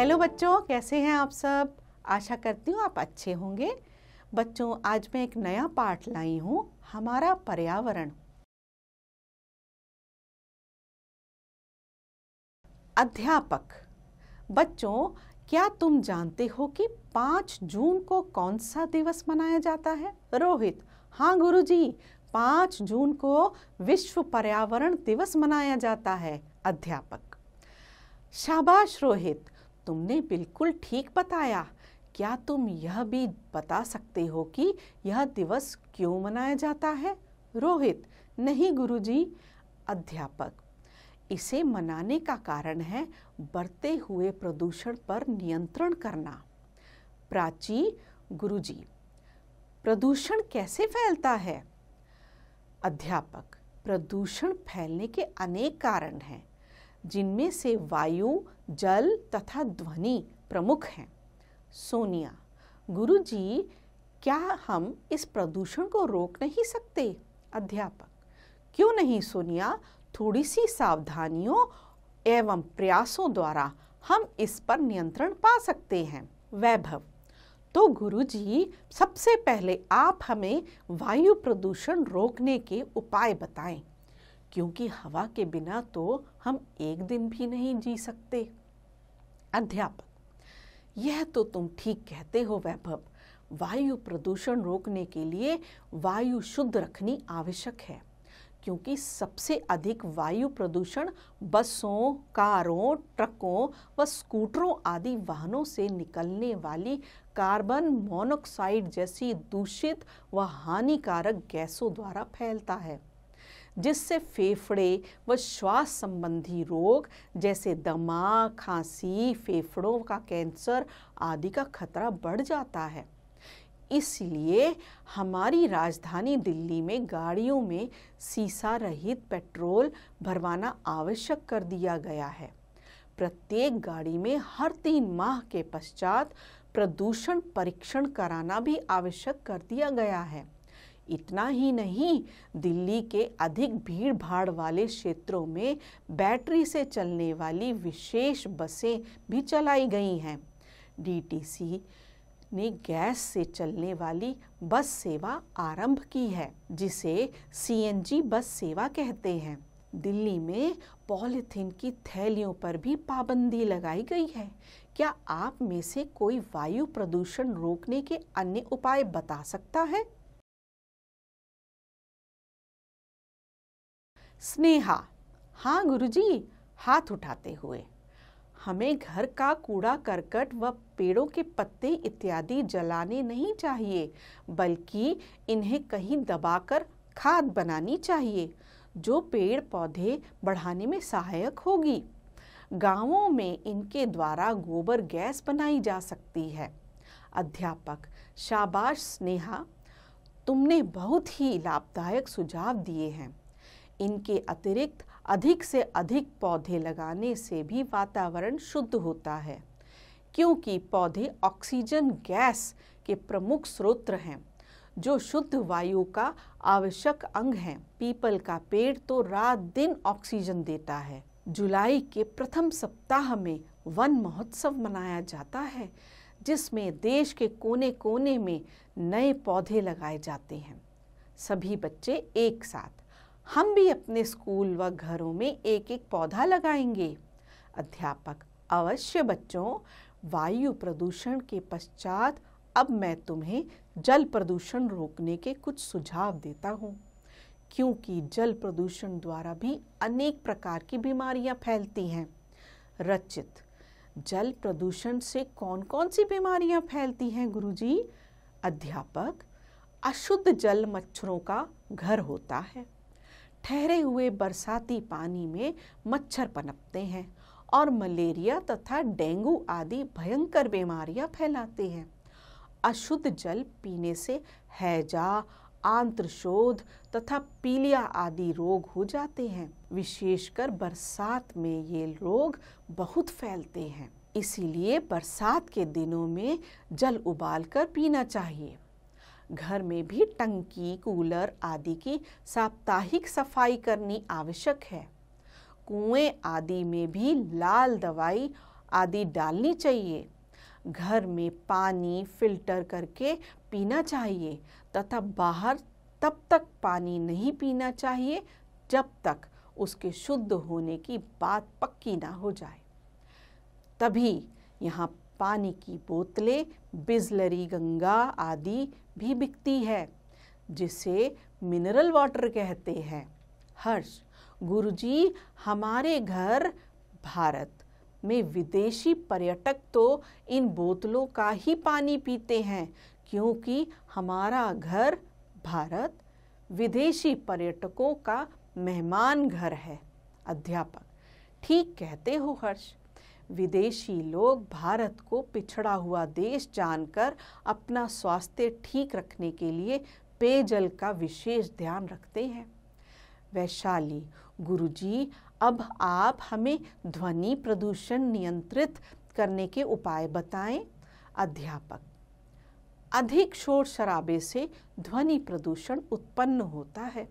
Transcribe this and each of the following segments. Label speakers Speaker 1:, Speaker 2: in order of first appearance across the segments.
Speaker 1: Hello बच्चों, कैसे हैं आप सब। आशा करती हूँ आप अच्छे होंगे। बच्चों, आज मैं एक नया पाठ लाई हूँ, हमारा पर्यावरण। अध्यापक। बच्चों, क्या तुम जानते हो कि 5 जून को कौन सा दिवस मनाया जाता है? रोहित: हाँ गुरुजी, 5 जून को विश्व पर्यावरण दिवस मनाया जाता है। अध्यापक: शाबाश रोहित, तुमने बिल्कुल ठीक बताया। क्या तुम यह भी बता सकते हो कि यह दिवस क्यों मनाया जाता है? रोहित: नहीं गुरुजी। अध्यापक: इसे मनाने का कारण है बढ़ते हुए प्रदूषण पर नियंत्रण करना। प्राची: गुरुजी, प्रदूषण कैसे फैलता है? अध्यापक: प्रदूषण फैलने के अनेक कारण हैं, जिनमें से वायु, जल तथा ध्वनि प्रमुख हैं। सोनिया: गुरुजी, क्या हम इस प्रदूषण को रोक नहीं सकते? अध्यापक: क्यों नहीं सोनिया, थोड़ी सी सावधानियों एवं प्रयासों द्वारा हम इस पर नियंत्रण पा सकते हैं। वैभव: तो गुरुजी, सबसे पहले आप हमें वायु प्रदूषण रोकने के उपाय बताएं, क्योंकि हवा के बिना तो हम एक दिन भी नहीं जी सकते। अध्यापक: यह तो तुम ठीक कहते हो वैभव। वायु प्रदूषण रोकने के लिए वायु शुद्ध रखनी आवश्यक है, क्योंकि सबसे अधिक वायु प्रदूषण बसों, कारों, ट्रकों व स्कूटरों आदि वाहनों से निकलने वाली कार्बन मोनोऑक्साइड जैसी दूषित व हानिकारक गैसों द्वारा फैलता है, जिससे फेफड़े व श्वास संबंधी रोग जैसे दमा, खांसी, फेफड़ों का कैंसर आदि का खतरा बढ़ जाता है। इसलिए हमारी राजधानी दिल्ली में गाड़ियों में सीसा रहित पेट्रोल भरवाना आवश्यक कर दिया गया है। प्रत्येक गाड़ी में हर 3 माह के पश्चात प्रदूषण परीक्षण कराना भी आवश्यक कर दिया गया है। इतना ही नहीं, दिल्ली के अधिक भीड़ भाड़ वाले क्षेत्रों में बैटरी से चलने वाली विशेष बसें भी चलाई गई हैं। डीटीसी ने गैस से चलने वाली बस सेवा आरंभ की है, जिसे सीएनजी बस सेवा कहते हैं। दिल्ली में पॉलीथीन की थैलियों पर भी पाबंदी लगाई गई है। क्या आप में से कोई वायु प्रदूषण रोकने के अन्य उपाय बता सकता है? स्नेहा: हाँ गुरुजी, हाथ उठाते हुए। हमें घर का कूड़ा करकट व पेड़ों के पत्ते इत्यादि जलाने नहीं चाहिए, बल्कि इन्हें कहीं दबाकर खाद बनानी चाहिए, जो पेड़ पौधे बढ़ाने में सहायक होगी। गांवों में इनके द्वारा गोबर गैस बनाई जा सकती है। अध्यापक: शाबाश स्नेहा, तुमने बहुत ही लाभदायक सुझाव दिए हैं। इनके अतिरिक्त अधिक से अधिक पौधे लगाने से भी वातावरण शुद्ध होता है, क्योंकि पौधे ऑक्सीजन गैस के प्रमुख स्रोत हैं, जो शुद्ध वायु का आवश्यक अंग हैं। पीपल का पेड़ तो रात दिन ऑक्सीजन देता है। जुलाई के प्रथम सप्ताह में वन महोत्सव मनाया जाता है, जिसमें देश के कोने कोने में नए पौधे लगाए जाते हैं। सभी बच्चे एक साथ, हम भी अपने स्कूल व घरों में एक एक पौधा लगाएंगे। अध्यापक: अवश्य बच्चों। वायु प्रदूषण के पश्चात अब मैं तुम्हें जल प्रदूषण रोकने के कुछ सुझाव देता हूँ, क्योंकि जल प्रदूषण द्वारा भी अनेक प्रकार की बीमारियां फैलती हैं। रचित: जल प्रदूषण से कौन कौन सी बीमारियां फैलती हैं गुरुजी? अध्यापक: अशुद्ध जल मच्छरों का घर होता है। ठहरे हुए बरसाती पानी में मच्छर पनपते हैं और मलेरिया तथा डेंगू आदि भयंकर बीमारियां फैलाते हैं। अशुद्ध जल पीने से हैजा, आंत्रशोथ तथा पीलिया आदि रोग हो जाते हैं। विशेषकर बरसात में ये रोग बहुत फैलते हैं। इसीलिए बरसात के दिनों में जल उबालकर पीना चाहिए। घर में भी टंकी, कूलर आदि की साप्ताहिक सफाई करनी आवश्यक है। कुएं आदि में भी लाल दवाई आदि डालनी चाहिए। घर में पानी फिल्टर करके पीना चाहिए तथा बाहर तब तक पानी नहीं पीना चाहिए जब तक उसके शुद्ध होने की बात पक्की ना हो जाए। तभी यहाँ पानी की बोतलें, बिसलरी गंगा आदि भी बिकती है, जिसे मिनरल वाटर कहते हैं। हर्ष, गुरुजी, हमारे घर भारत में विदेशी पर्यटक तो इन बोतलों का ही पानी पीते हैं, क्योंकि हमारा घर भारत विदेशी पर्यटकों का मेहमान घर है। अध्यापक, ठीक कहते हो हर्ष। विदेशी लोग भारत को पिछड़ा हुआ देश जानकर अपना स्वास्थ्य ठीक रखने के लिए पेयजल का विशेष ध्यान रखते हैं। वैशाली, गुरुजी, अब आप हमें ध्वनि प्रदूषण नियंत्रित करने के उपाय बताएं। अध्यापक, अधिक शोर शराबे से ध्वनि प्रदूषण उत्पन्न होता है,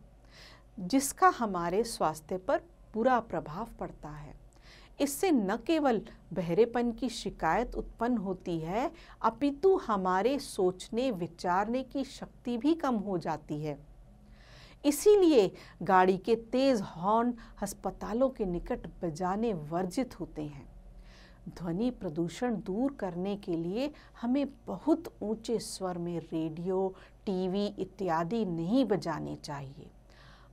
Speaker 1: जिसका हमारे स्वास्थ्य पर बुरा प्रभाव पड़ता है। इससे न केवल बहरेपन की शिकायत उत्पन्न होती है, अपितु हमारे सोचने विचारने की शक्ति भी कम हो जाती है। इसीलिए गाड़ी के तेज हॉर्न अस्पतालों के निकट बजाने वर्जित होते हैं। ध्वनि प्रदूषण दूर करने के लिए हमें बहुत ऊंचे स्वर में रेडियो, टीवी इत्यादि नहीं बजाने चाहिए।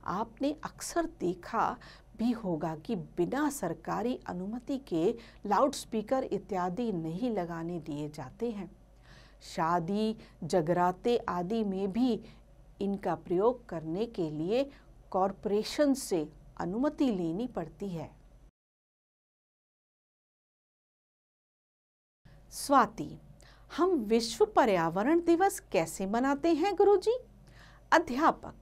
Speaker 1: आपने अक्सर देखा भी होगा कि बिना सरकारी अनुमति के लाउडस्पीकर इत्यादि नहीं लगाने दिए जाते हैं। शादी, जगराते आदि में भी इनका प्रयोग करने के लिए कॉरपोरेशन से अनुमति लेनी पड़ती है। स्वाति, हम विश्व पर्यावरण दिवस कैसे मनाते हैं गुरुजी? अध्यापक,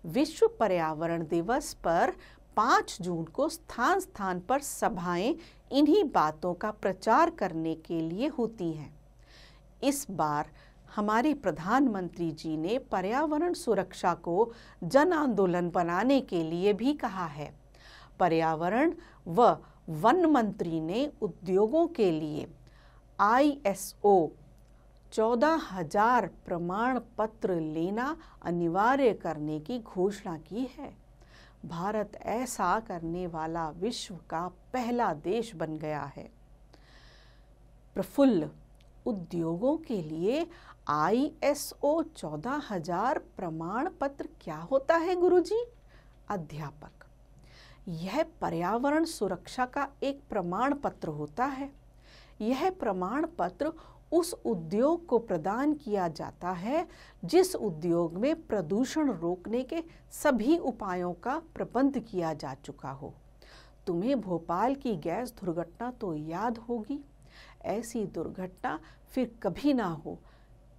Speaker 1: विश्व पर्यावरण दिवस पर 5 जून को स्थान स्थान पर सभाएं इन्हीं बातों का प्रचार करने के लिए होती हैं। इस बार हमारे प्रधानमंत्री जी ने पर्यावरण सुरक्षा को जन आंदोलन बनाने के लिए भी कहा है। पर्यावरण व वन मंत्री ने उद्योगों के लिए ISO 14,000 प्रमाण पत्र लेना अनिवार्य करने की घोषणा की है। भारत ऐसा करने वाला विश्व का पहला देश बन गया है। प्रफुल्ल, उद्योगों के लिए ISO 14,000 प्रमाण पत्र क्या होता है गुरुजी? अध्यापक, यह पर्यावरण सुरक्षा का एक प्रमाण पत्र होता है। यह प्रमाण पत्र उस उद्योग को प्रदान किया जाता है जिस उद्योग में प्रदूषण रोकने के सभी उपायों का प्रबंध किया जा चुका हो। तुम्हें भोपाल की गैस दुर्घटना तो याद होगी। ऐसी दुर्घटना फिर कभी ना हो,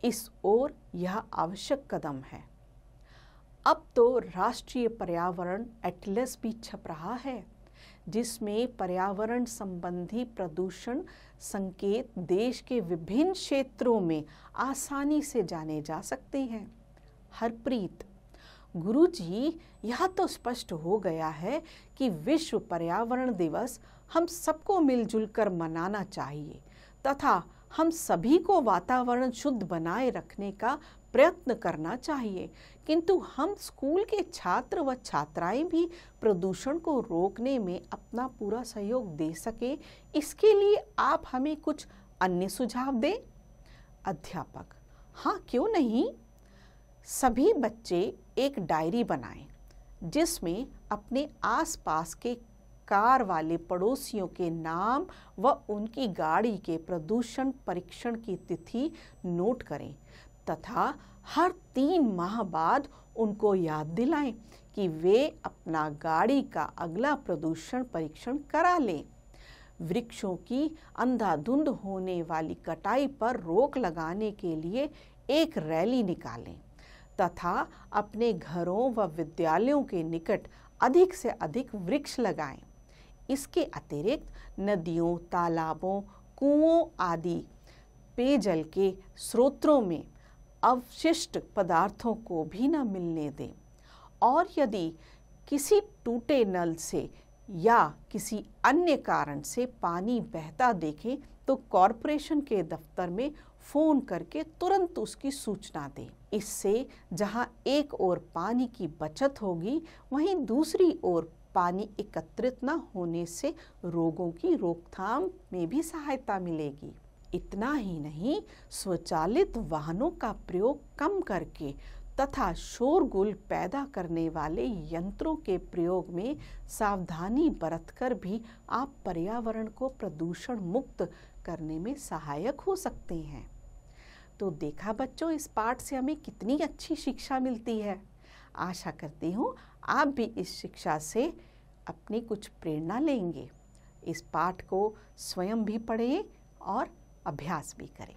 Speaker 1: इस ओर यह आवश्यक कदम है। अब तो राष्ट्रीय पर्यावरण एटलस भी छप रहा है, जिसमें पर्यावरण संबंधी प्रदूषण संकेत देश के विभिन्न क्षेत्रों में आसानी से जाने जा सकते हैं। हरप्रीत, गुरुजी, यह तो स्पष्ट हो गया है कि विश्व पर्यावरण दिवस हम सबको मिलजुल कर मनाना चाहिए तथा हम सभी को वातावरण शुद्ध बनाए रखने का प्रयत्न करना चाहिए, किंतु हम स्कूल के छात्र व छात्राएं भी प्रदूषण को रोकने में अपना पूरा सहयोग दे सके, इसके लिए आप हमें कुछ अन्य सुझाव दें। अध्यापक, हाँ क्यों नहीं। सभी बच्चे एक डायरी बनाएं जिसमें अपने आसपास के कार वाले पड़ोसियों के नाम व उनकी गाड़ी के प्रदूषण परीक्षण की तिथि नोट करें तथा हर 3 माह बाद उनको याद दिलाएं कि वे अपना गाड़ी का अगला प्रदूषण परीक्षण करा लें। वृक्षों की अंधाधुंध होने वाली कटाई पर रोक लगाने के लिए एक रैली निकालें तथा अपने घरों व विद्यालयों के निकट अधिक से अधिक वृक्ष लगाएं। इसके अतिरिक्त नदियों, तालाबों, कुओं आदि पेयजल के स्रोतों में अवशिष्ट पदार्थों को भी न मिलने दें और यदि किसी टूटे नल से या किसी अन्य कारण से पानी बहता देखें तो कॉरपोरेशन के दफ्तर में फ़ोन करके तुरंत उसकी सूचना दें। इससे जहां एक ओर पानी की बचत होगी, वहीं दूसरी ओर पानी एकत्रित न होने से रोगों की रोकथाम में भी सहायता मिलेगी। इतना ही नहीं, स्वचालित वाहनों का प्रयोग कम करके तथा शोरगुल पैदा करने वाले यंत्रों के प्रयोग में सावधानी बरतकर भी आप पर्यावरण को प्रदूषण मुक्त करने में सहायक हो सकते हैं। तो देखा बच्चों, इस पाठ से हमें कितनी अच्छी शिक्षा मिलती है। आशा करती हूँ आप भी इस शिक्षा से अपनी कुछ प्रेरणा लेंगे। इस पाठ को स्वयं भी पढ़ें और अभ्यास भी करें।